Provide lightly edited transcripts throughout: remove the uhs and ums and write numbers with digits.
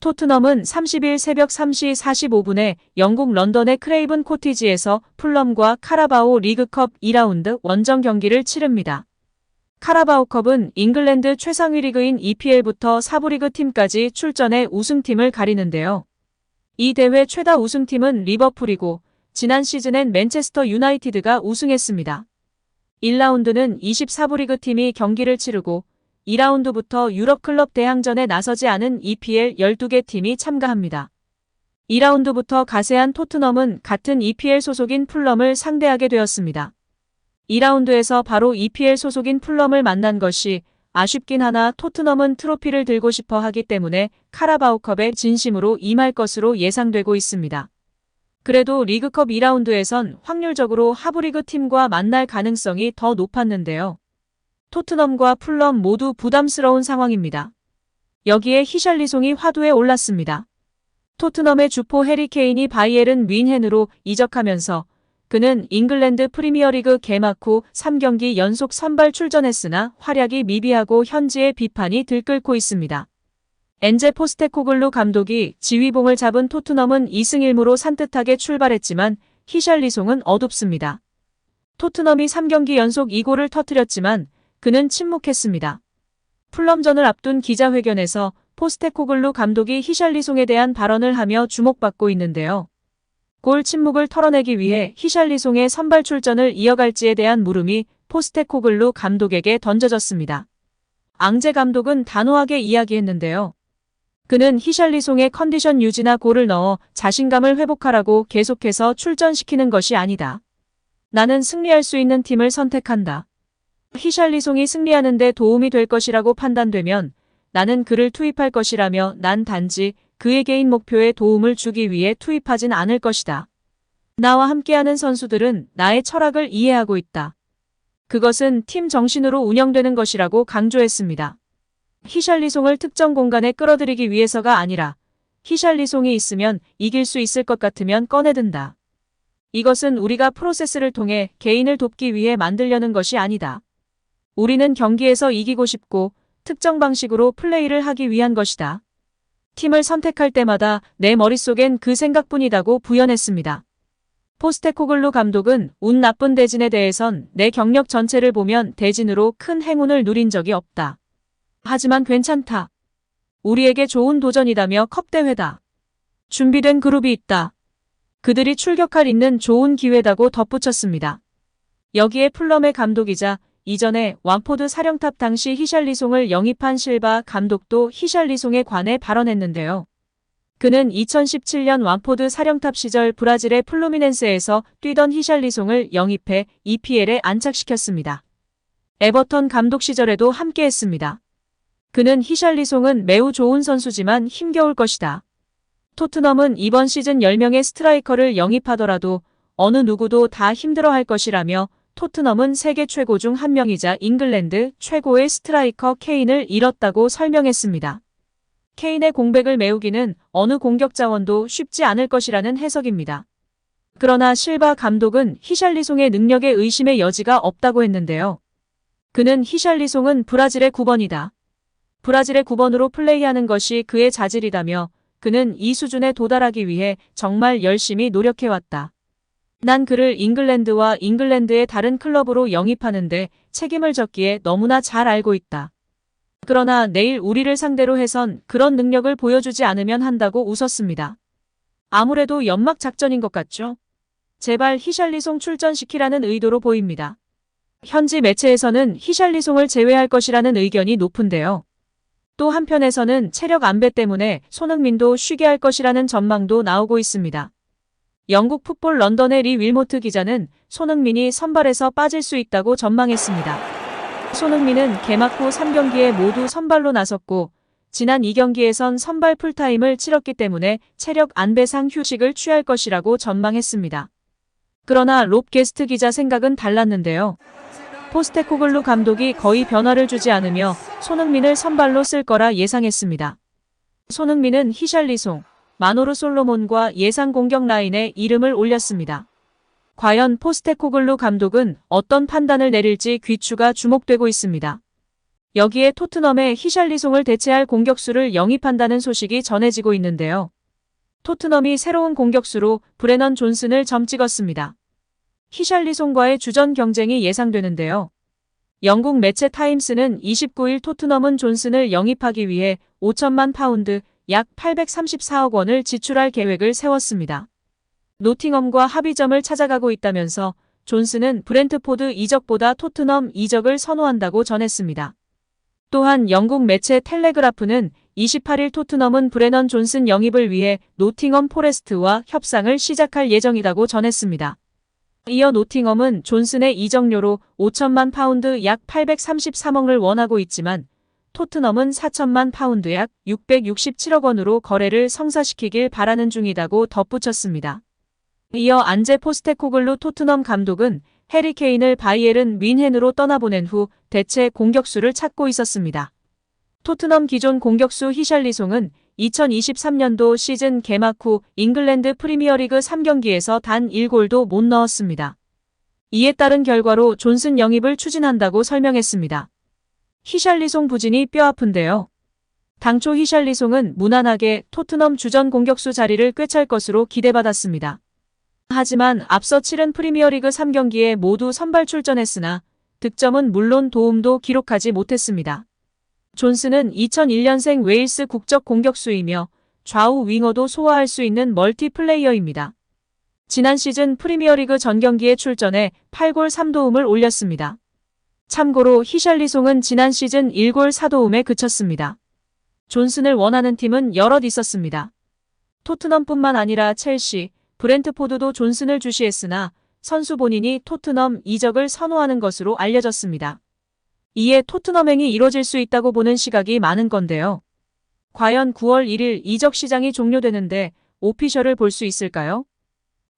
토트넘은 30일 새벽 3시 45분에 영국 런던의 크레이븐 코티지에서 풀럼과 카라바오 리그컵 2라운드 원정 경기를 치릅니다. 카라바오컵은 잉글랜드 최상위 리그인 EPL부터 4부 리그 팀까지 출전해 우승팀을 가리는데요. 이 대회 최다 우승팀은 리버풀이고 지난 시즌엔 맨체스터 유나이티드가 우승했습니다. 1라운드는 24부 리그 팀이 경기를 치르고 2라운드부터 유럽클럽 대항전에 나서지 않은 EPL 12개 팀이 참가합니다. 2라운드부터 가세한 토트넘은 같은 EPL 소속인 풀럼을 상대하게 되었습니다. 2라운드에서 바로 EPL 소속인 풀럼을 만난 것이 아쉽긴 하나 토트넘은 트로피를 들고 싶어 하기 때문에 카라바오컵에 진심으로 임할 것으로 예상되고 있습니다. 그래도 리그컵 2라운드에선 확률적으로 하부리그 팀과 만날 가능성이 더 높았는데요. 토트넘과 풀럼 모두 부담스러운 상황입니다. 여기에 히샬리송이 화두에 올랐습니다. 토트넘의 주포 해리 케인이 바이에른 뮌헨으로 이적하면서 그는 잉글랜드 프리미어리그 개막 후 3경기 연속 선발 출전했으나 활약이 미비하고 현지의 비판이 들끓고 있습니다. 엔제 포스테코글루 감독이 지휘봉을 잡은 토트넘은 2승 1무로 산뜻하게 출발했지만 히샬리송은 어둡습니다. 토트넘이 3경기 연속 2골을 터뜨렸지만 그는 침묵했습니다. 풀럼전을 앞둔 기자회견에서 포스테코글루 감독이 히샬리송에 대한 발언을 하며 주목받고 있는데요. 골 침묵을 털어내기 위해 히샬리송의 선발 출전을 이어갈지에 대한 물음이 포스테코글루 감독에게 던져졌습니다. 앙제 감독은 단호하게 이야기했는데요. 그는 히샬리송의 컨디션 유지나 골을 넣어 자신감을 회복하라고 계속해서 출전시키는 것이 아니다. 나는 승리할 수 있는 팀을 선택한다. 히샬리송이 승리하는 데 도움이 될 것이라고 판단되면 나는 그를 투입할 것이라며 난 단지 그의 개인 목표에 도움을 주기 위해 투입하진 않을 것이다. 나와 함께하는 선수들은 나의 철학을 이해하고 있다. 그것은 팀 정신으로 운영되는 것이라고 강조했습니다. 히샬리송을 특정 공간에 끌어들이기 위해서가 아니라 히샬리송이 있으면 이길 수 있을 것 같으면 꺼내든다. 이것은 우리가 프로세스를 통해 개인을 돕기 위해 만들려는 것이 아니다. 우리는 경기에서 이기고 싶고 특정 방식으로 플레이를 하기 위한 것이다. 팀을 선택할 때마다 내 머릿속엔 그 생각뿐이다고 부연했습니다. 포스테코글루 감독은 운 나쁜 대진에 대해선 내 경력 전체를 보면 대진으로 큰 행운을 누린 적이 없다. 하지만 괜찮다. 우리에게 좋은 도전이다며 컵대회다. 준비된 그룹이 있다. 그들이 출격할 있는 좋은 기회다고 덧붙였습니다. 여기에 풀럼의 감독이자 이전에 왕포드 사령탑 당시 히샬리송을 영입한 실바 감독도 히샬리송에 관해 발언했는데요. 그는 2017년 왕포드 사령탑 시절 브라질의 플루미넨세에서 뛰던 히샬리송을 영입해 EPL에 안착시켰습니다. 에버턴 감독 시절에도 함께했습니다. 그는 히샬리송은 매우 좋은 선수지만 힘겨울 것이다. 토트넘은 이번 시즌 10명의 스트라이커를 영입하더라도 어느 누구도 다 힘들어할 것이라며 토트넘은 세계 최고 중 한 명이자 잉글랜드 최고의 스트라이커 케인을 잃었다고 설명했습니다. 케인의 공백을 메우기는 어느 공격 자원도 쉽지 않을 것이라는 해석입니다. 그러나 실바 감독은 히샬리송의 능력에 의심의 여지가 없다고 했는데요. 그는 히샬리송은 브라질의 9번이다. 브라질의 9번으로 플레이하는 것이 그의 자질이다며 그는 이 수준에 도달하기 위해 정말 열심히 노력해왔다. 난 그를 잉글랜드와 잉글랜드의 다른 클럽으로 영입하는데 책임을 졌기에 너무나 잘 알고 있다. 그러나 내일 우리를 상대로 해선 그런 능력을 보여주지 않으면 한다고 웃었습니다. 아무래도 연막 작전인 것 같죠? 제발 히샬리송 출전시키라는 의도로 보입니다. 현지 매체에서는 히샬리송을 제외할 것이라는 의견이 높은데요. 또 한편에서는 체력 안배 때문에 손흥민도 쉬게 할 것이라는 전망도 나오고 있습니다. 영국 풋볼 런던의 리 윌모트 기자는 손흥민이 선발에서 빠질 수 있다고 전망했습니다. 손흥민은 개막 후 3경기에 모두 선발로 나섰고 지난 2경기에선 선발 풀타임을 치렀기 때문에 체력 안배상 휴식을 취할 것이라고 전망했습니다. 그러나 롭 게스트 기자 생각은 달랐는데요. 포스테코글루 감독이 거의 변화를 주지 않으며 손흥민을 선발로 쓸 거라 예상했습니다. 손흥민은 히샬리송, 마노루 솔로몬과 예상 공격 라인에 이름을 올렸습니다. 과연 포스테코글루 감독은 어떤 판단을 내릴지 귀추가 주목되고 있습니다. 여기에 토트넘의 히샬리송을 대체할 공격수를 영입한다는 소식이 전해지고 있는데요. 토트넘이 새로운 공격수로 브레넌 존슨을 점찍었습니다. 히샬리송과의 주전 경쟁이 예상되는데요. 영국 매체 타임스는 29일 토트넘은 존슨을 영입하기 위해 5천만 파운드, 약 834억 원을 지출할 계획을 세웠습니다. 노팅엄과 합의점을 찾아가고 있다면서 존슨은 브렌트포드 이적보다 토트넘 이적을 선호한다고 전했습니다. 또한 영국 매체 텔레그라프는 28일 토트넘은 브레넌 존슨 영입을 위해 노팅엄 포레스트와 협상을 시작할 예정이라고 전했습니다. 이어 노팅엄은 존슨의 이적료로 5천만 파운드 약 833억을 원하고 있지만 토트넘은 4천만 파운드 약 667억 원으로 거래를 성사시키길 바라는 중이라고 덧붙였습니다. 이어 안제 포스테코글루 토트넘 감독은 해리 케인을 바이에른 뮌헨으로 떠나보낸 후 대체 공격수를 찾고 있었습니다. 토트넘 기존 공격수 히샬리송은 2023년도 시즌 개막 후 잉글랜드 프리미어리그 3경기에서 단 1골도 못 넣었습니다. 이에 따른 결과로 존슨 영입을 추진한다고 설명했습니다. 히샬리송 부진이 뼈아픈데요. 당초 히샬리송은 무난하게 토트넘 주전 공격수 자리를 꿰찰 것으로 기대받았습니다. 하지만 앞서 치른 프리미어리그 3경기에 모두 선발 출전했으나 득점은 물론 도움도 기록하지 못했습니다. 존슨은 2001년생 웨일스 국적 공격수이며 좌우 윙어도 소화할 수 있는 멀티플레이어입니다. 지난 시즌 프리미어리그 전 경기에 출전해 8골 3도움을 올렸습니다. 참고로 히샬리송은 지난 시즌 1골 4도움에 그쳤습니다. 존슨을 원하는 팀은 여럿 있었습니다. 토트넘뿐만 아니라 첼시, 브렌트포드도 존슨을 주시했으나 선수 본인이 토트넘 이적을 선호하는 것으로 알려졌습니다. 이에 토트넘행이 이뤄질 수 있다고 보는 시각이 많은 건데요. 과연 9월 1일 이적 시장이 종료되는데 오피셜을 볼 수 있을까요?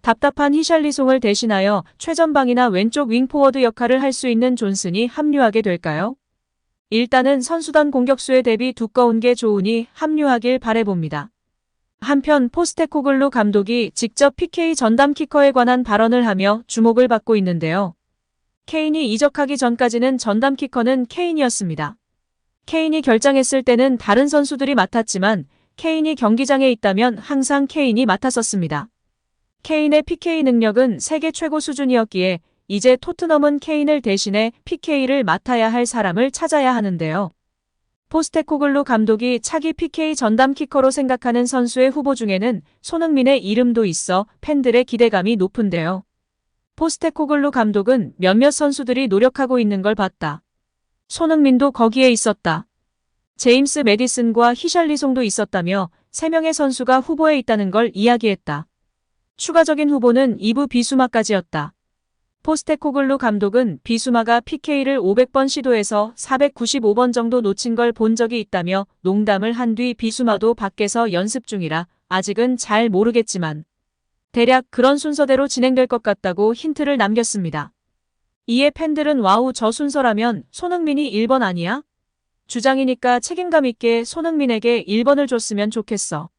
답답한 히샬리송을 대신하여 최전방이나 왼쪽 윙포워드 역할을 할 수 있는 존슨이 합류하게 될까요? 일단은 선수단 공격수에 대비 두꺼운 게 좋으니 합류하길 바라봅니다. 한편 포스테코글루 감독이 직접 PK 전담 키커에 관한 발언을 하며 주목을 받고 있는데요. 케인이 이적하기 전까지는 전담 키커는 케인이었습니다. 케인이 결장했을 때는 다른 선수들이 맡았지만 케인이 경기장에 있다면 항상 케인이 맡았었습니다. 케인의 PK 능력은 세계 최고 수준이었기에 이제 토트넘은 케인을 대신해 PK를 맡아야 할 사람을 찾아야 하는데요. 포스테코글루 감독이 차기 PK 전담 키커로 생각하는 선수의 후보 중에는 손흥민의 이름도 있어 팬들의 기대감이 높은데요. 포스테코글루 감독은 몇몇 선수들이 노력하고 있는 걸 봤다. 손흥민도 거기에 있었다. 제임스 매디슨과 히샬리송도 있었다며 3명의 선수가 후보에 있다는 걸 이야기했다. 추가적인 후보는 이브 비수마까지였다. 포스테코글루 감독은 비수마가 PK를 500번 시도해서 495번 정도 놓친 걸 본 적이 있다며 농담을 한 뒤 비수마도 밖에서 연습 중이라 아직은 잘 모르겠지만 대략 그런 순서대로 진행될 것 같다고 힌트를 남겼습니다. 이에 팬들은 와우 저 순서라면 손흥민이 1번 아니야? 주장이니까 책임감 있게 손흥민에게 1번을 줬으면 좋겠어.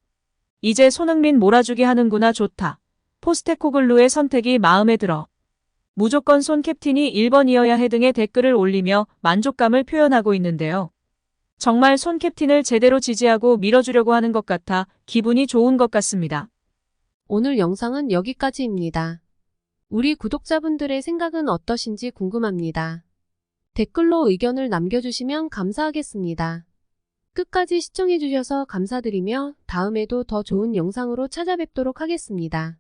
이제 손흥민 몰아주기 하는구나 좋다. 포스테코글루의 선택이 마음에 들어. 무조건 손 캡틴이 1번이어야 해 등의 댓글을 올리며 만족감을 표현하고 있는데요. 정말 손 캡틴을 제대로 지지하고 밀어주려고 하는 것 같아 기분이 좋은 것 같습니다. 오늘 영상은 여기까지입니다. 우리 구독자분들의 생각은 어떠신지 궁금합니다. 댓글로 의견을 남겨주시면 감사하겠습니다. 끝까지 시청해주셔서 감사드리며 다음에도 더 좋은 영상으로 찾아뵙도록 하겠습니다.